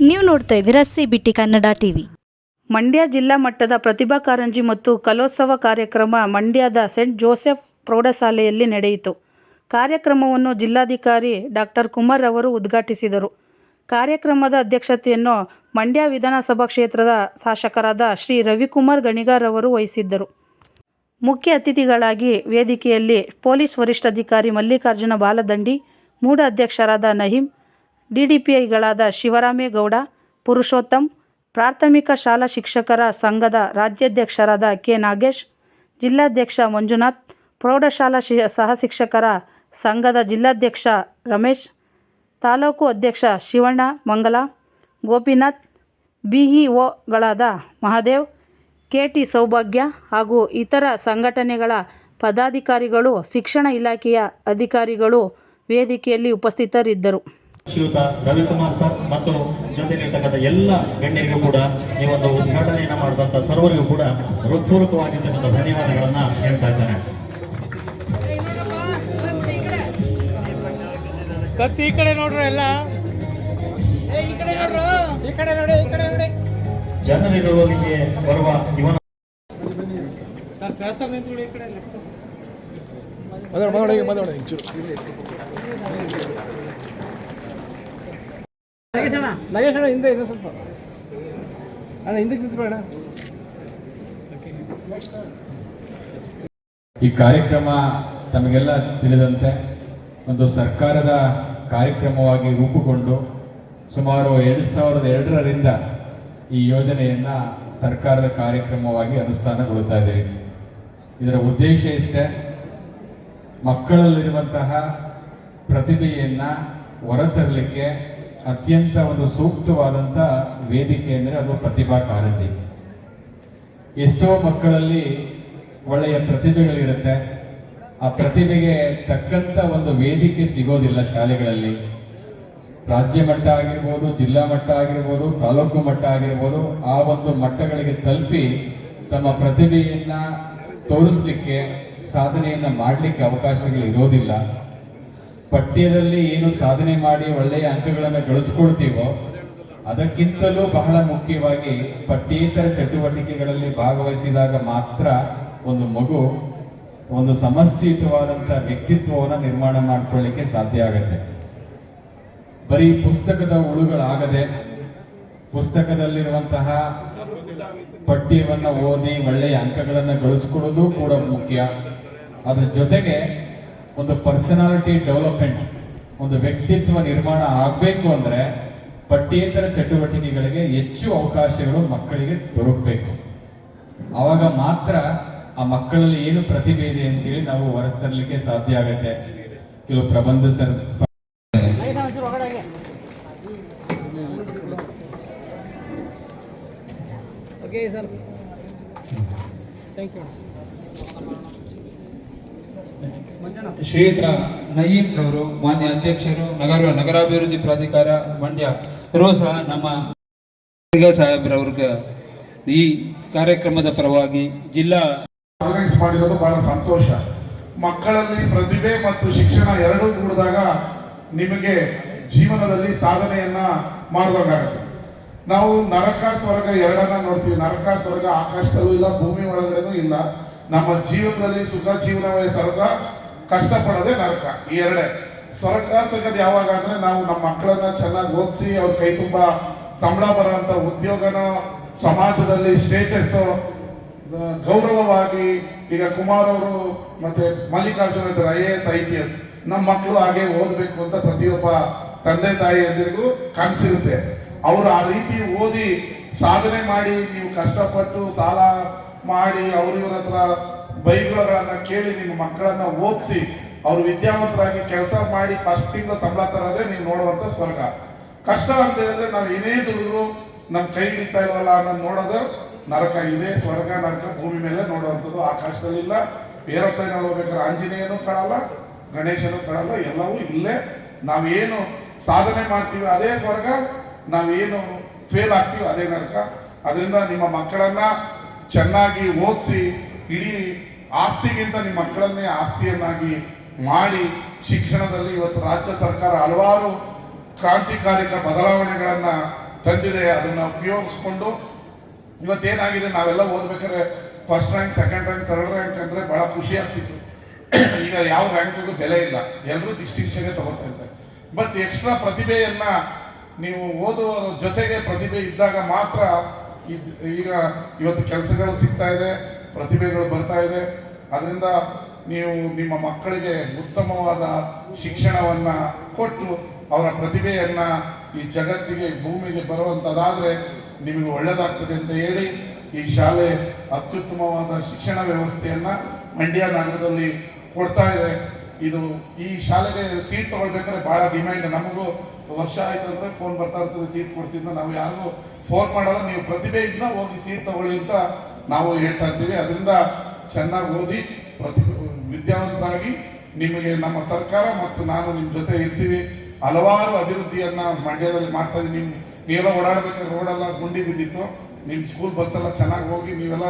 ನೀವು ನೋಡ್ತಾ ಇದ್ದೀರಾ CBT ಕನ್ನಡ ಟಿವಿ. ಮಂಡ್ಯ ಜಿಲ್ಲಾ ಮಟ್ಟದ ಪ್ರತಿಭಾ ಕಾರಂಜಿ ಮತ್ತು ಕಲೋತ್ಸವ ಕಾರ್ಯಕ್ರಮ ಮಂಡ್ಯದ ಸೆಂಟ್ ಜೋಸೆಫ್ ಪ್ರೌಢಶಾಲೆಯಲ್ಲಿ ನಡೆಯಿತು. ಕಾರ್ಯಕ್ರಮವನ್ನು ಜಿಲ್ಲಾಧಿಕಾರಿ ಡಾಕ್ಟರ್ ಕುಮಾರ್ ಅವರು ಉದ್ಘಾಟಿಸಿದರು. ಕಾರ್ಯಕ್ರಮದ ಅಧ್ಯಕ್ಷತೆಯನ್ನು ಮಂಡ್ಯ ವಿಧಾನಸಭಾ ಕ್ಷೇತ್ರದ ಶಾಸಕರಾದ ಶ್ರೀ ರವಿಕುಮಾರ್ ಗಣಿಗಾರ್ ಅವರು ವಹಿಸಿದ್ದರು. ಮುಖ್ಯ ಅತಿಥಿಗಳಾಗಿ ವೇದಿಕೆಯಲ್ಲಿ ಪೊಲೀಸ್ ವರಿಷ್ಠಾಧಿಕಾರಿ ಮಲ್ಲಿಕಾರ್ಜುನ ಬಾಲದಂಡಿ, ಮೂಡ ಅಧ್ಯಕ್ಷರಾದ ನಹೀಂ, DDPIಗಳಾದ ಶಿವರಾಮೇಗೌಡ, ಪುರುಷೋತ್ತಮ್, ಪ್ರಾಥಮಿಕ ಶಾಲಾ ಶಿಕ್ಷಕರ ಸಂಘದ ರಾಜ್ಯಾಧ್ಯಕ್ಷರಾದ ಕೆ. ನಾಗೇಶ್, ಜಿಲ್ಲಾಧ್ಯಕ್ಷ ಮಂಜುನಾಥ್, ಪ್ರೌಢಶಾಲಾ ಸಹಶಿಕ್ಷಕರ ಸಂಘದ ಜಿಲ್ಲಾಧ್ಯಕ್ಷ ರಮೇಶ್, ತಾಲೂಕು ಅಧ್ಯಕ್ಷ ಶಿವಣ್ಣ ಮಂಗಲ, ಗೋಪಿನಾಥ್, BEOಗಳಾದ ಮಹಾದೇವ್, KT ಸೌಭಾಗ್ಯ ಹಾಗೂ ಇತರ ಸಂಘಟನೆಗಳ ಪದಾಧಿಕಾರಿಗಳು, ಶಿಕ್ಷಣ ಇಲಾಖೆಯ ಅಧಿಕಾರಿಗಳು ವೇದಿಕೆಯಲ್ಲಿ ಉಪಸ್ಥಿತರಿದ್ದರು. ಶ್ರೀಯುತ ರವಿಕುಮಾರ್ ಸರ್ ಮತ್ತು ಜೊತೆಗಿರ್ತಕ್ಕಂಥ ಎಲ್ಲ ಗಣ್ಯರಿಗೂ ಕೂಡ ಈ ಒಂದು ಉದ್ಘಾಟನೆಯನ್ನು ಮಾಡಿದಂಥ ಸರ್ವರಿಗೂ ಕೂಡ ಹೃತ್ಪೂರ್ವಕವಾಗಿರ್ತಕ್ಕಂಥ ಧನ್ಯವಾದಗಳನ್ನ ಹೇಳ್ತಾ ಇದ್ದೇನೆ. ಈ ಕಡೆ ನೋಡ್ರಿ, ಎಲ್ಲ ಈ ಕಡೆ ನೋಡಿ. ಜನರಿರುವವರಿಗೆ ಬರುವ ಇವನ ನಗೇಶ್ ಅಣ್ಣ ಹಿಂದೆ ಇನ್ನೂ ಸ್ವಲ್ಪ ಅಣ್ಣ ಹಿಂದಕ್ಕೆ ನಿಂತ್ಬೇಡ. ಈ ಕಾರ್ಯಕ್ರಮ ತಮಗೆಲ್ಲ ತಿಳಿದಂತೆ ಒಂದು ಸರ್ಕಾರದ ಕಾರ್ಯಕ್ರಮವಾಗಿ ರೂಪುಗೊಂಡು ಸುಮಾರು 2002ರಿಂದ ಈ ಯೋಜನೆಯನ್ನು ಸರ್ಕಾರದ ಕಾರ್ಯಕ್ರಮವಾಗಿ ಅನುಷ್ಠಾನಗೊಳ್ತಾ ಇದ್ದೀವಿ. ಇದರ ಉದ್ದೇಶ ಇಷ್ಟೇ, ಮಕ್ಕಳಲ್ಲಿರುವಂತಹ ಪ್ರತಿಭೆಯನ್ನು ಹೊರತರಲಿಕ್ಕೆ ಅತ್ಯಂತ ಒಂದು ಸೂಕ್ತವಾದಂಥ ವೇದಿಕೆ ಅಂದರೆ ಅದು ಪ್ರತಿಭಾ ಕಾರಂಜಿ. ಎಷ್ಟೋ ಮಕ್ಕಳಲ್ಲಿ ಒಳ್ಳೆಯ ಪ್ರತಿಭೆಗಳಿರುತ್ತೆ, ಆ ಪ್ರತಿಭೆಗೆ ತಕ್ಕಂಥ ಒಂದು ವೇದಿಕೆ ಸಿಗೋದಿಲ್ಲ ಶಾಲೆಗಳಲ್ಲಿ. ರಾಜ್ಯ ಮಟ್ಟ ಆಗಿರ್ಬೋದು, ಜಿಲ್ಲಾ ಮಟ್ಟ ಆಗಿರ್ಬೋದು, ತಾಲೂಕು ಮಟ್ಟ ಆಗಿರ್ಬೋದು, ಆ ಒಂದು ಮಟ್ಟಗಳಿಗೆ ತಲುಪಿ ತಮ್ಮ ಪ್ರತಿಭೆಯನ್ನು ತೋರಿಸ್ಲಿಕ್ಕೆ, ಸಾಧನೆಯನ್ನು ಮಾಡಲಿಕ್ಕೆ ಅವಕಾಶಗಳು ಇರೋದಿಲ್ಲ. ಪಠ್ಯದಲ್ಲಿ ಏನು ಸಾಧನೆ ಮಾಡಿ ಒಳ್ಳೆಯ ಅಂಕಗಳನ್ನು ಗಳಿಸ್ಕೊಳ್ತೀವೋ ಅದಕ್ಕಿಂತಲೂ ಬಹಳ ಮುಖ್ಯವಾಗಿ ಪಠ್ಯೇತರ ಚಟುವಟಿಕೆಗಳಲ್ಲಿ ಭಾಗವಹಿಸಿದಾಗ ಮಾತ್ರ ಒಂದು ಮಗು ಒಂದು ಸಮಷ್ಟಿಯುತವಾದಂಥ ವ್ಯಕ್ತಿತ್ವವನ್ನು ನಿರ್ಮಾಣ ಮಾಡಿಕೊಳ್ಳಿಕ್ಕೆ ಸಾಧ್ಯ ಆಗುತ್ತೆ. ಬರೀ ಪುಸ್ತಕದ ಹುಳುಗಳಾಗದೆ ಪುಸ್ತಕದಲ್ಲಿರುವಂತಹ ಪಠ್ಯವನ್ನು ಓದಿ ಒಳ್ಳೆಯ ಅಂಕಗಳನ್ನು ಗಳಿಸ್ಕೊಳ್ಳೋದು ಕೂಡ ಮುಖ್ಯ. ಅದರ ಜೊತೆಗೆ ಒಂದು ಪರ್ಸನಾಲಿಟಿ ಡೆವಲಪ್ಮೆಂಟ್, ಒಂದು ವ್ಯಕ್ತಿತ್ವ ನಿರ್ಮಾಣ ಆಗಬೇಕು ಅಂದರೆ ಪಠ್ಯೇತರ ಚಟುವಟಿಕೆಗಳಿಗೆ ಹೆಚ್ಚು ಅವಕಾಶಗಳು ಮಕ್ಕಳಿಗೆ ದೊರಕಬೇಕು. ಆವಾಗ ಮಾತ್ರ ಆ ಮಕ್ಕಳಲ್ಲಿ ಏನು ಪ್ರತಿಭೆ ಇದೆ ಅಂತೇಳಿ ನಾವು ಹೊರತರಲಿಕ್ಕೆ ಸಾಧ್ಯ ಆಗುತ್ತೆ. ಕೆಲವು ಪ್ರಬಂಧ ಶ್ರೀಯುತ ನಯೀಂ ರವರು, ಮಾನ್ಯ ಅಧ್ಯಕ್ಷರು, ನಗರಾಭಿವೃದ್ಧಿ ಪ್ರಾಧಿಕಾರ ಮಂಡ್ಯ ಇರೋ ಸಹ ನಮ್ಮ ಸಾಹೇಬ್ರವ್ರಿಗೆ ಈ ಕಾರ್ಯಕ್ರಮದ ಪರವಾಗಿ ಜಿಲ್ಲಾ ಆರ್ಗನೈಸ್ ಮಾಡಿರೋದು ಬಹಳ ಸಂತೋಷ. ಮಕ್ಕಳಲ್ಲಿ ಪ್ರತಿಭೆ ಮತ್ತು ಶಿಕ್ಷಣ ಎರಡೂ ಕೂಡಿದಾಗ ನಿಮಗೆ ಜೀವನದಲ್ಲಿ ಸಾಧನೆಯನ್ನ ಮಾಡುವಾಗುತ್ತೆ. ನಾವು ನರಕ ಸ್ವರ್ಗ ಎರಡನ್ನ ನೋಡ್ತೀವಿ. ನರಕ ಸ್ವರ್ಗ ಆಕಾಶದಲ್ಲೂ ಇಲ್ಲ, ಭೂಮಿ ಒಳಗಡೆನೂ ಇಲ್ಲ. ನಮ್ಮ ಜೀವನದಲ್ಲಿ ಸುಖ ಜೀವನವೇ ಸ್ವರ್ಗ, ಕಷ್ಟಪಡೋದೇ ನರಕ. ಈ ಎರಡೇ. ಸ್ವರ್ಗ ಸಿಗೋದು ಯಾವಾಗ ಅಂದ್ರೆ ನಾವು ನಮ್ಮ ಮಕ್ಕಳನ್ನ ಚೆನ್ನಾಗಿ ಓದಿಸಿ ಅವ್ರ ಕೈ ತುಂಬಾ ಸಂಬಳ ಬರುವಂತ ಉದ್ಯೋಗನ, ಸಮಾಜದಲ್ಲಿ ಸ್ಟೇಟಸ್, ಗೌರವವಾಗಿ. ಈಗ ಕುಮಾರ್ ಅವರು ಮತ್ತೆ ಮಲ್ಲಿಕಾರ್ಜುನ ಇದ್ದಾರೆ, IAS IPS. ನಮ್ಮ ಮಕ್ಕಳು ಹಾಗೆ ಓದಬೇಕು ಅಂತ ಪ್ರತಿಯೊಬ್ಬ ತಂದೆ ತಾಯಿಯಂದಿರಿಗೂ ಕನಸಿರುತ್ತೆ. ಅವರು ಆ ರೀತಿ ಓದಿ ಸಾಧನೆ ಮಾಡಿ, ನೀವು ಕಷ್ಟಪಟ್ಟು ಸಾಲ ಮಾಡಿ ಇವ್ರ ಹತ್ರ ಬೈಗುಳಗಳನ್ನ ಕೇಳಿ ನಿಮ್ಮ ಮಕ್ಕಳನ್ನ ಓದಿಸಿ ಅವ್ರು ವಿದ್ಯಾವಂತರಾಗಿ ಕೆಲಸ ಮಾಡಿ ಫಸ್ಟ್ ತಿಂಗಳ ಸಂಬಳ ತರೋದೇ ನೀವು ನೋಡುವಂತ ಸ್ವರ್ಗ. ಕಷ್ಟ ಅಂತ ಹೇಳಿದ್ರೆ ನಾವು ಏನೇ ದುಡಿದ್ರು ನಮ್ಮ ಕೈ ಹಿಡಿತಾ ಇಲ್ವಲ್ಲ ಅನ್ನೋದು ನೋಡೋದು ನರಕ. ಇದೇ ಸ್ವರ್ಗ ನರಕ ಭೂಮಿ ಮೇಲೆ ನೋಡುವಂಥದ್ದು. ಆಕಾಶದಲ್ಲಿಲ್ಲ. ಏರೋಪ್ಲೇನ್ ಹೋಗ್ಬೇಕಾದ್ರೆ ಆಂಜನೇಯನೂ ಕಾಣಲ್ಲ, ಗಣೇಶನೂ ಕಾಣಲ್ಲ, ಎಲ್ಲವೂ ಇಲ್ಲೇ. ನಾವೇನು ಸಾಧನೆ ಮಾಡ್ತೀವಿ ಅದೇ ಸ್ವರ್ಗ, ನಾವೇನು ಫೇಲ್ ಆಗ್ತೀವಿ ಅದೇ ನರಕ. ಅದರಿಂದ ನಿಮ್ಮ ಮಕ್ಕಳನ್ನ ಚೆನ್ನಾಗಿ ಓದಿಸಿ, ಇಡೀ ಆಸ್ತಿಗಿಂತ ನಿಮ್ಮ ಮಕ್ಕಳನ್ನೇ ಆಸ್ತಿಯನ್ನಾಗಿ ಮಾಡಿ ಶಿಕ್ಷಣದಲ್ಲಿ ಇವತ್ತು ರಾಜ್ಯ ಸರ್ಕಾರ ಹಲವಾರು ಕ್ರಾಂತಿಕಾರಿಕ ಬದಲಾವಣೆಗಳನ್ನ ತಂದಿದೆ. ಅದನ್ನು ಉಪಯೋಗಿಸ್ಕೊಂಡು ಇವತ್ತೇನಾಗಿದೆ, ನಾವೆಲ್ಲ ಓದ್ಬೇಕಾದ್ರೆ first rank, second rank, third rank ಅಂದರೆ ಭಾಳ ಖುಷಿ ಆಗ್ತಿತ್ತು. ಈಗ ಯಾವ ರ್ಯಾಂಕ್ಗೂ ಬೆಲೆ ಇಲ್ಲ, ಎಲ್ಲರೂ ಡಿಸ್ಟಿಂಕ್ಷನ್ನೇ ತಗೋತಾ ಇದ್ದಾರೆ. ಬಟ್ ಎಕ್ಸ್ಟ್ರಾ ಪ್ರತಿಭೆಯನ್ನು ನೀವು ಓದುವ ಜೊತೆಗೆ ಪ್ರತಿಭೆ ಇದ್ದಾಗ ಮಾತ್ರ ಈಗ ಇವತ್ತು ಕೆಲಸಗಳು ಸಿಗ್ತಾ ಇದೆ, ಪ್ರತಿಭೆಗಳು ಬರ್ತಾ ಇದೆ. ಅದರಿಂದ ನೀವು ನಿಮ್ಮ ಮಕ್ಕಳಿಗೆ ಉತ್ತಮವಾದ ಶಿಕ್ಷಣವನ್ನು ಕೊಟ್ಟು ಅವರ ಪ್ರತಿಭೆಯನ್ನು ಈ ಜಗತ್ತಿಗೆ, ಭೂಮಿಗೆ ಬರುವಂಥದ್ದಾದರೆ ನಿಮಗೆ ಒಳ್ಳೆಯದಾಗ್ತದೆ ಅಂತ ಹೇಳಿ ಈ ಶಾಲೆ ಅತ್ಯುತ್ತಮವಾದ ಶಿಕ್ಷಣ ವ್ಯವಸ್ಥೆಯನ್ನು ಮಂಡ್ಯ ನಗರದಲ್ಲಿ ಕೊಡ್ತಾ ಇದೆ. ಇದು ಈ ಶಾಲೆಗೆ ಸೀಟ್ ತಗೊಳ್ಬೇಕಾದ್ರೆ ಭಾಳ ಡಿಮ್ಯಾಂಡ್. ನಮಗೂ ವರ್ಷ ಆಯ್ತು ಅಂದರೆ ಫೋನ್ ಬರ್ತಾ ಇರ್ತದೆ, ಸೀಟ್ ಕೊಡಿಸಿದ್ದು. ನಾವು ಯಾರಿಗೂ ಫೋನ್ ಮಾಡಲ್ಲ, ನೀವು ಪ್ರತಿಭೆಯಿಂದ ಹೋಗಿ ಸೀಟ್ ತಗೊಳ್ಳಿ ಅಂತ ನಾವು ಹೇಳ್ತಾ ಇರ್ತೀವಿ. ಅದರಿಂದ ಚೆನ್ನಾಗಿ ಓದಿ ವಿದ್ಯಾವಂತರಾಗಿ ನಿಮಗೆ ನಮ್ಮ ಸರ್ಕಾರ ಮತ್ತು ನಾನು ನಿಮ್ಮ ಜೊತೆ ಇರ್ತೀವಿ. ಹಲವಾರು ಅಭಿವೃದ್ಧಿಯನ್ನು ಮಂಡ್ಯದಲ್ಲಿ ಮಾಡ್ತಾ ಇದ್ದೀವಿ. ನೀವೆಲ್ಲ ಓಡಾಡಬೇಕಾದ್ರೆ ರೋಡೆಲ್ಲ ಗುಂಡಿ ಬಿದ್ದಿತ್ತು, ನಿಮ್ಮ ಸ್ಕೂಲ್ ಬಸ್ಸೆಲ್ಲ ಚೆನ್ನಾಗಿ ಹೋಗಿ ನೀವೆಲ್ಲ